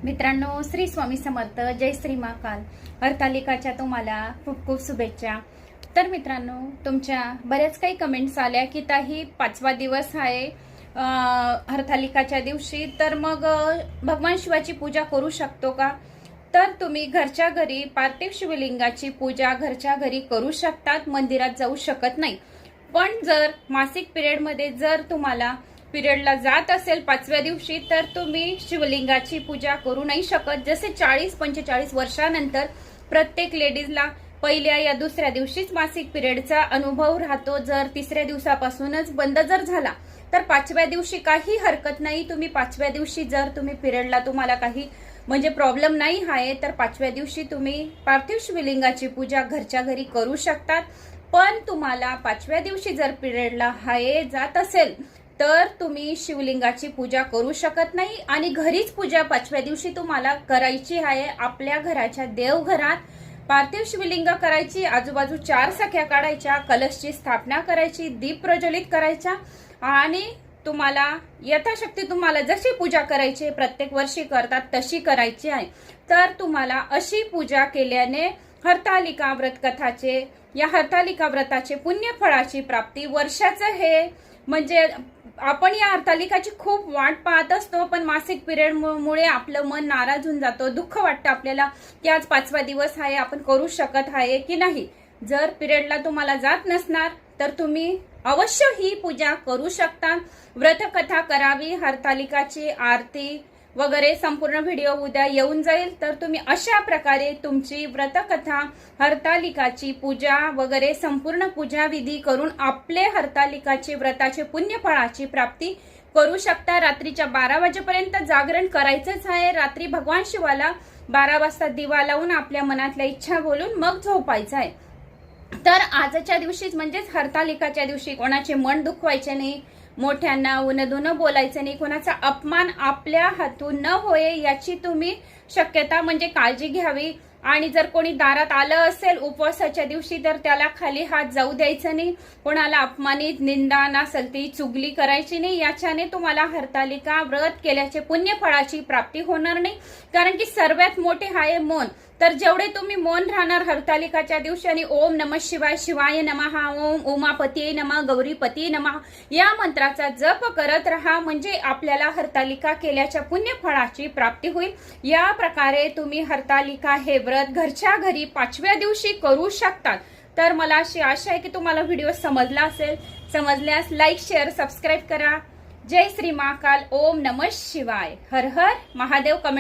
मित्रांनो, श्री स्वामी समर्थ, जय श्री महाकाल. हरतालिकाच्या तुम्हाला खूप खूप शुभेच्छा. तर मित्रांनो, तुमच्या बऱ्याच काही कमेंट्स आल्या की ताई 5वा दिवस आहे हरतालिकाच्या दिवशी, तर मग भगवान शिवाची पूजा करू शकतो का? तर तुम्ही घरच्या घरी पार्थिव शिवलिंगाची पूजा घरच्या घरी करू शकतात, मंदिरात जाऊ शकत नाही. पण जर मासिक पिरियड मध्ये जर तुम्हाला पिरियडला जात असेल 5व्या दिवशी, तर तुम्ही शिवलिंगाची पूजा करू नाही शकत. जसे 40-45 वर्षानंतर प्रत्येक लेडीजला पहिल्या या दुसऱ्या दिवशीच मासिक पिरियडचा अनुभव राहतो. जर 3ऱ्या दिवसापासूनच बंद जर झाला तर 5व्या दिवशी काही हरकत नाही. तुम्ही 5व्या दिवशी जर तुम्ही पिरियडला तुम्हाला काही म्हणजे प्रॉब्लेम नाही आहे, तर 5व्या दिवशी तुम्ही पार्थिव शिवलिंगाची पूजा घरच्या घरी करू शकतात. पण तुम्हाला 5व्या दिवशी जर पिरियडला हाय जात असेल तर तुम्ही शिवलिंगाची पूजा करू शकत नाही. आणि घरीच पूजा 5व्या दिवशी तुम्हाला करायची आहे. आपल्या घराच्या देवघरात पार्थिव शिवलिंग करायची, आजूबाजू 4 सख्या काढायच्या, कलशची स्थापना करायची, दीप प्रज्वलित करायचा आणि तुम्हाला यथाशक्ती तुम्हाला जशी पूजा करायची प्रत्येक वर्षी करतात तशी करायची आहे. तर तुम्हाला अशी पूजा केल्याने हरतालिका व्रत कथाचे या हरतालिका व्रताचे पुण्यफळाची प्राप्ती वर्षाचं हे म्हणजे आपण या हरतालिकाची खूप वाट पाहत असतो, पण मासिक पिरियड मुळे आपलं मन नाराज होऊन जातो. दुःख वाटतं आपल्याला की आज 5वा दिवस आहे, आपण करू शकत आहे की नाही. जर पिरियडला तुम्हाला जात नसणार तर तुम्ही अवश्य ही पूजा करू शकता. व्रतकथा करावी, हरतालिकाची आरती वगैरे संपूर्ण व्हिडिओ उद्या येऊन जाईल. तर तुम्ही अशा प्रकारे तुमची व्रतकथा, हरतालिकाची पूजा वगैरे संपूर्ण पूजा विधी करून आपले हरतालिकाचे व्रताचे पुण्यफळाची प्राप्ती करू शकता. रात्रीच्या 12 वाजेपर्यंत जागरण करायचंच आहे. रात्री भगवान शिवाला 12 वाजता दिवा लावून आपल्या मनातल्या इच्छा बोलून मग झोपायचं आहे. तर आजच्या दिवशीच म्हणजेच हरतालिकाच्या दिवशी कोणाचे मन दुखवायचे नाही, मोठ्यांना उनदुन बोलायचं नाही, कोणाचा अपमान आपल्या हातून न होय याची तुम्ही शक्यता म्हणजे काळजी घ्यावी. आणि जर कोणी दारात आलं असेल उपवासाच्या दिवशी तर त्याला खाली हात जाऊ द्यायचा नाही. कोणाला अपमानित, निंदा नासलती, चुगली करायची नाही. याच्याने तुम्हाला हरतालिका व्रत केल्याचे पुण्यफळाची प्राप्ती होणार नाही. कारण की सर्वात मोठे आहे मौन. तर जेवढे तुम्ही मौन राहणार हरतालिकाच्या दिवशी आणि ओम नमः शिवाय, शिवाय नमः, ओम उमापती नमः, गौरीपती नमः या मंत्राचा जप करत राहा, म्हणजे आपल्याला हरतालिका केल्याच्या पुण्यफळाची प्राप्ती होईल. या प्रकारे तुम्ही हरतालिका हे व्रत घरच्या घरी 5व्या दिवशी करू शकतात. तर मला अशी आशा आहे की तुम्हाला व्हिडिओ समजला असेल. समजल्यास लाईक, शेअर, सबस्क्राईब करा. जय श्री महाकाल. ओम नमः शिवाय. हर हर महादेव. कमेंट